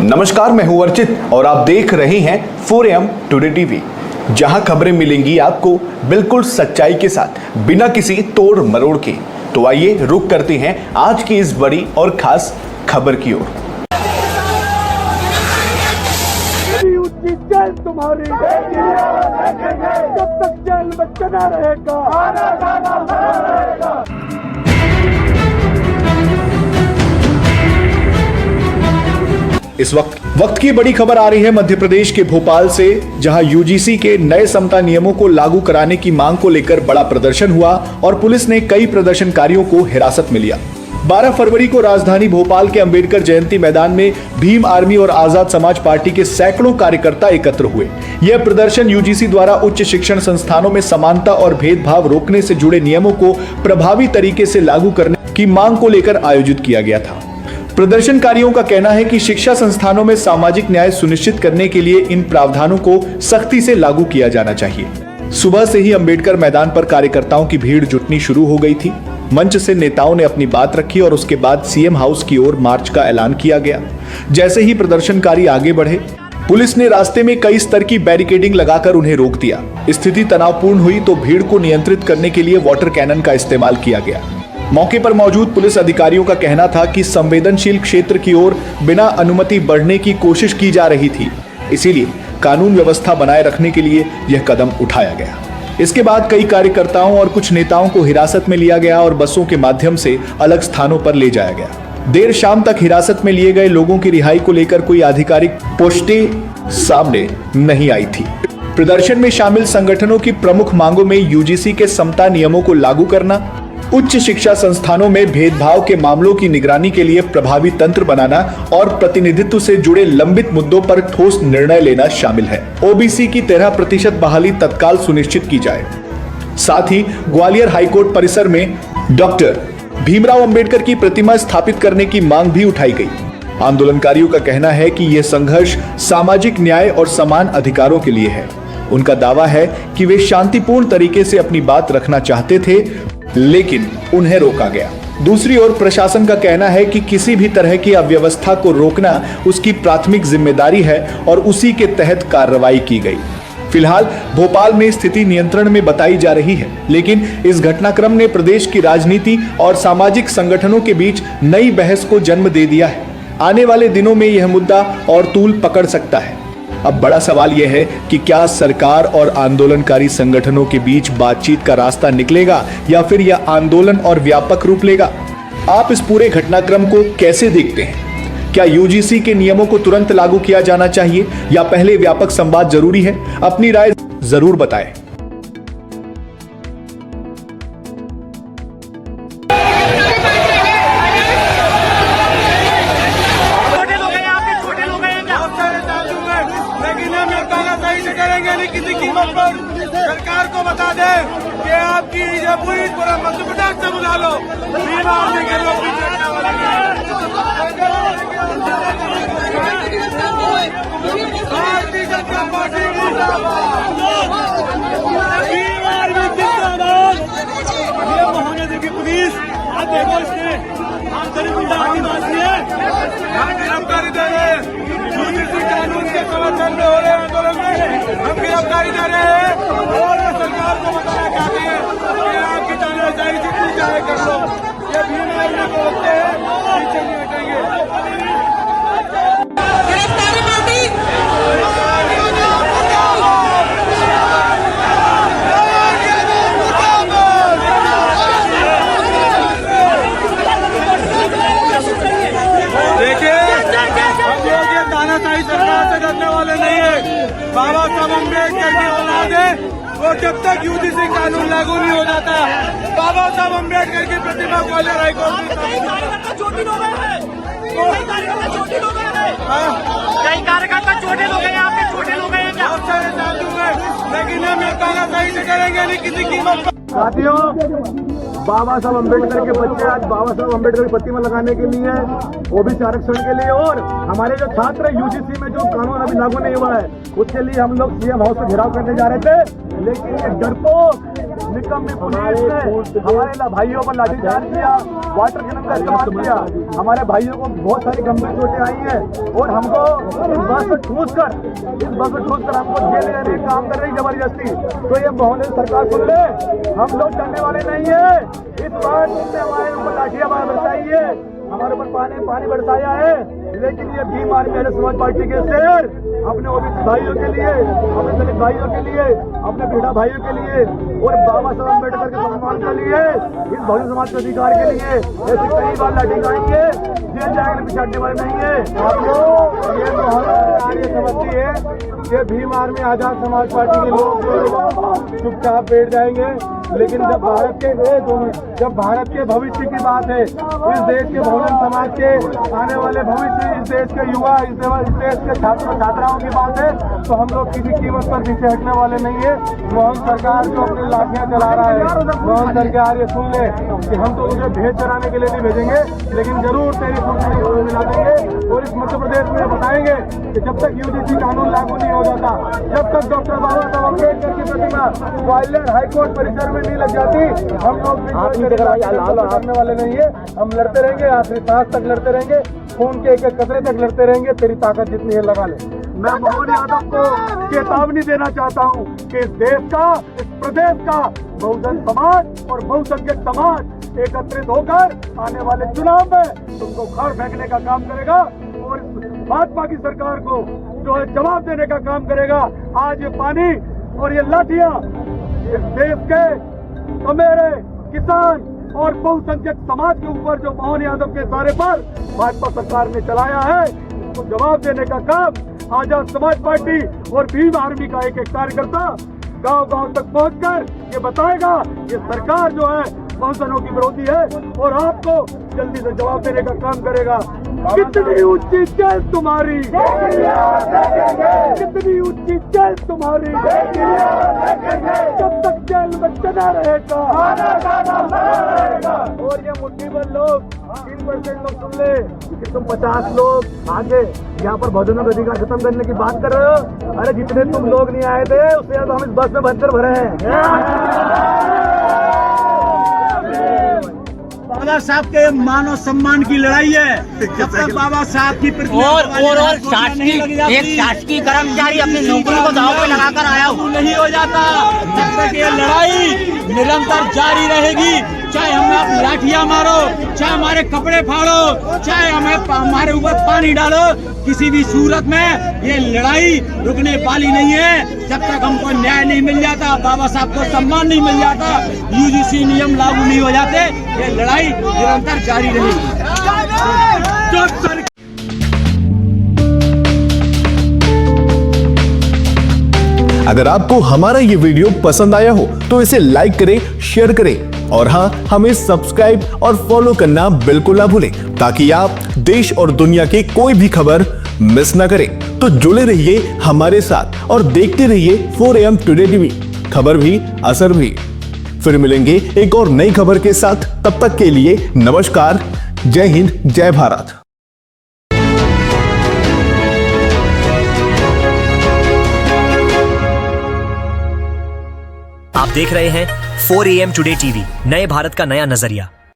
नमस्कार, मैं हूं अर्चित और आप देख रहे हैं 4AM टुडे टीवी, जहां खबरें मिलेंगी आपको बिल्कुल सच्चाई के साथ, बिना किसी तोड़ मरोड़ के। तो आइए रुक करते हैं आज की इस बड़ी और खास खबर की ओर। जेल तुम्हारी जब तक जेल में चना रहेगा, आना जाना रहेगा। इस वक्त की बड़ी खबर आ रही है मध्य प्रदेश के भोपाल से, जहां यूजीसी के नए समता नियमों को लागू कराने की मांग को लेकर बड़ा प्रदर्शन हुआ और पुलिस ने कई प्रदर्शनकारियों को हिरासत में लिया। 12 फरवरी को राजधानी भोपाल के अंबेडकर जयंती मैदान में भीम आर्मी और आजाद समाज पार्टी के सैकड़ों कार्यकर्ता एकत्र हुए। यह प्रदर्शन यूजीसी द्वारा उच्च शिक्षण संस्थानों में समानता और भेदभाव रोकने से जुड़े नियमों को प्रभावी तरीके से लागू करने की मांग को लेकर आयोजित किया गया था। प्रदर्शनकारियों का कहना है कि शिक्षा संस्थानों में सामाजिक न्याय सुनिश्चित करने के लिए इन प्रावधानों को सख्ती से लागू किया जाना चाहिए। सुबह से ही अंबेडकर मैदान पर कार्यकर्ताओं की भीड़ जुटनी शुरू हो गई थी। मंच से नेताओं ने अपनी बात रखी और उसके बाद सीएम हाउस की ओर मार्च का ऐलान किया गया। जैसे ही प्रदर्शनकारी आगे बढ़े, पुलिस ने रास्ते में कई स्तर की बैरिकेडिंग लगाकर उन्हें रोक दिया। स्थिति तनावपूर्ण हुई तो भीड़ को नियंत्रित करने के लिए वाटर कैनन का इस्तेमाल किया गया। मौके पर मौजूद पुलिस अधिकारियों का कहना था कि संवेदनशील क्षेत्र की ओर बिना अनुमति बढ़ने की कोशिश की जा रही थी, इसीलिए कानून व्यवस्था बनाए रखने के लिए यह कदम उठाया गया। इसके बाद कई कार्यकर्ताओं और कुछ नेताओं को हिरासत में लिया गया और बसों के माध्यम से अलग स्थानों पर ले जाया गया। देर शाम तक हिरासत में लिए गए लोगों की रिहाई को लेकर कोई आधिकारिक पुष्टि सामने नहीं आई थी। प्रदर्शन में शामिल संगठनों की प्रमुख मांगों में यूजीसी के समता नियमों को लागू करना, उच्च शिक्षा संस्थानों में भेदभाव के मामलों की निगरानी के लिए प्रभावी तंत्र बनाना और प्रतिनिधित्व से जुड़े लंबित मुद्दों पर ठोस निर्णय लेना शामिल है। ओबीसी की 13% बहाली तत्काल सुनिश्चित की जाए। साथ ही ग्वालियर हाईकोर्ट परिसर में डॉक्टर भीमराव अंबेडकर की प्रतिमा स्थापित करने की मांग भी उठाई गई। आंदोलनकारियों का कहना है कि यह संघर्ष सामाजिक न्याय और समान अधिकारों के लिए है। उनका दावा है कि वे शांतिपूर्ण तरीके से अपनी बात रखना चाहते थे, लेकिन उन्हें रोका गया। दूसरी ओर प्रशासन का कहना है कि किसी भी तरह की अव्यवस्था को रोकना उसकी प्राथमिक जिम्मेदारी है और उसी के तहत कार्रवाई की गई। फिलहाल भोपाल में स्थिति नियंत्रण में बताई जा रही है, लेकिन इस घटनाक्रम ने प्रदेश की राजनीति और सामाजिक संगठनों के बीच नई बहस को जन्म दे दिया है। आने वाले दिनों में यह मुद्दा और तूल पकड़ सकता है। अब बड़ा सवाल यह है कि क्या सरकार और आंदोलनकारी संगठनों के बीच बातचीत का रास्ता निकलेगा या फिर यह आंदोलन और व्यापक रूप लेगा। आप इस पूरे घटनाक्रम को कैसे देखते हैं? क्या यूजीसी के नियमों को तुरंत लागू किया जाना चाहिए या पहले व्यापक संवाद जरूरी है? अपनी राय जरूर बताएं। किसी कीमत पर सरकार को बता दे कि आपकी ये पूरी पूरा मध्य प्रदेश से बुला लो। भीम आर्मी के लोग भी चढ़ने वाले भारतीय जनता पार्टी जिंदाबाद, भीम आर्मी जिंदाबाद। ये महानगर की पुलिस आज देखो इसके आंतरिक आदिवासी है, गिरफ्तारी दे रहे हैं। यूजीसी कानून के समर्थन में हो रहे आंदोलन में हम गिरफ्तारी दे रहे हैं और सरकार को बताना चाहते हैं कि आपकी जानेदारी जितनी चाहे कर लो। ये भीम आर्मी को रोकते हैं, पीछे नहीं हटेंगे। सरकार से डरने वाले नहीं है। बाबा साहब अम्बेडकर की औलाद है, वो जब तक यूजीसी कानून लागू नहीं हो जाता, बाबा साहब अम्बेडकर की प्रतिमा ग्वालियर हाईकोर्ट में कई कार्यकर्ता चोटिल हो गए हैं, कई कार्यकर्ता चोटिल हो गए हैं, आपके चोटिल हो गए हैं क्या? बहुत सारे साधु हैं, लेकिन हम ये तानाशाही से करेंगे नहीं किसी कीमत पर। साथियों, बाबा साहब अम्बेडकर के बच्चे आज बाबा साहब अम्बेडकर की प्रतिमा लगाने के लिए, ओबीसी आरक्षण के लिए, और हमारे जो छात्र यूजीसी में जो कानून अभी लागू नहीं हुआ है उसके लिए हम लोग सीएम हाउस से घेराव करने जा रहे थे, लेकिन ये डरपोक निकम्मी पुलिस ने हमारे भाइयों पर लाठीचार्ज किया, वाटर कैनन का इस्तेमाल किया। हमारे भाइयों को बहुत सारी गंभीर चोटें आई हैं और हमको इस बस में ठूस कर हमको जेल ले जाने का काम कर रही जबरदस्ती। तो ये मोहन सरकार सुन ले, हम लोग डरने वाले नहीं है। इस बार तुमने हमारे ऊपर लाठियां बरसाई है, हमारे ऊपर पानी बरसाया है, लेकिन ये भीम आर्मी समाज पार्टी के शेर अपने ओबीसी भाइयों के लिए, अपने दलित भाइयों के लिए, अपने पीड़ा भाइयों के लिए और बाबा साहब अम्बेडकर के सम्मान के लिए, इस बहुजन समाज के अधिकार के लिए ऐसी कई बार लाठी खाएंगे, जेल जाएंगे, पिछाड़ने वाले नहीं है। आप लोग ये ये समझती है कि भीम आर्मी आजाद समाज पार्टी के लोग चुपचाप बैठ जाएंगे, लेकिन जब भारत के भविष्य की बात है, इस देश के बहुजन समाज के आने वाले भविष्य, इस देश के युवा, इस देश के छात्र छात्राओं की बात है, तो हम लोग किसी कीमत पर पीछे हटने वाले नहीं है। मोहन सरकार जो अपनी लाठियां चला रहा है, मोहन सरकार ये सुन ले कि हम तो तुझे भेज चराने के लिए नहीं भेजेंगे, लेकिन जरूर तेरी कुर्सी मिला देंगे। और इस मध्य प्रदेश में बताएंगे कि जब तक यूजीसी कानून लागू नहीं हो जाता, जब तक डॉक्टर बाबा साहब अम्बेडकर की प्रतिमा ग्वालियर हाईकोर्ट परिसर में नहीं लग जाती, हम लोग करने वाले नहीं है। हम लड़ते रहेंगे, आखिरी सांस तक लड़ते रहेंगे, खून के एक कतरे तक लड़ते रहेंगे। तेरी ताकत जितनी है लगा ले। मैं मोहन यादव को चेतावनी देना चाहता हूँ कि इस देश का, इस प्रदेश का बहुजन समाज और बहुसंख्यक समाज एकत्रित होकर आने वाले चुनाव में तुमको घर फेंकने का काम करेगा और भाजपा की सरकार को जो है जवाब देने का काम करेगा। आज ये पानी और ये लाठियां इस देश के मेरे किसान और बहुसंख्यक समाज के ऊपर जो मोहन यादव के इशारे पर भाजपा सरकार ने चलाया है, इसको जवाब देने का काम आजाद समाज पार्टी और भीम आर्मी का एक कार्यकर्ता गांव-गांव तक पहुंचकर ये बताएगा ये सरकार जो है बहुजनों की विरोधी है और आपको जल्दी से जवाब देने का काम करेगा। कितनी ऊंची जेल तुम्हारी, कितनी ऊंची जेल तुम्हारी, जब तक जेल में चला रहेगा। और ये मुट्ठी भर लोग 3% लोग सुन ले कि तुम 50 लोग आगे यहाँ पर बहुजनों का अधिकार खत्म करने की बात कर रहे हो। अरे जितने तुम लोग नहीं आए थे उससे ज्यादा हम इस बस में भरकर भरे हैं। बाबा साहब के मानव सम्मान की लड़ाई है। जब तक बाबा साहब की और शासकीय कर्मचारी अपनी नौकरी को दांव पे लगाकर आया नहीं हो जाता, जब तक ये लड़ाई निरंतर जारी रहेगी। चाहे हमें आप लाठियां मारो, चाहे हमारे कपड़े फाड़ो, चाहे हमारे ऊपर पानी डालो, किसी भी सूरत में ये लड़ाई रुकने वाली नहीं है। जब तक हमको न्याय नहीं मिल जाता, बाबा साहब को सम्मान नहीं मिल जाता, यूजीसी नियम लागू नहीं हो जाते, ये लड़ाई निरंतर जारी रहेगी। अगर आपको हमारा ये वीडियो पसंद आया हो तो इसे लाइक करें, शेयर करें और हाँ, हमें सब्सक्राइब और फॉलो करना बिल्कुल ना भूलें ताकि आप देश और दुनिया की कोई भी खबर मिस ना करें। तो जुड़े रहिए हमारे साथ और देखते रहिए 4AM टुडे टीवी, खबर भी असर भी। फिर मिलेंगे एक और नई खबर के साथ, तब तक के लिए नमस्कार, जय हिंद, जय भारत। आप देख रहे हैं 4AM टुडे टीवी, नए भारत का नया नजरिया।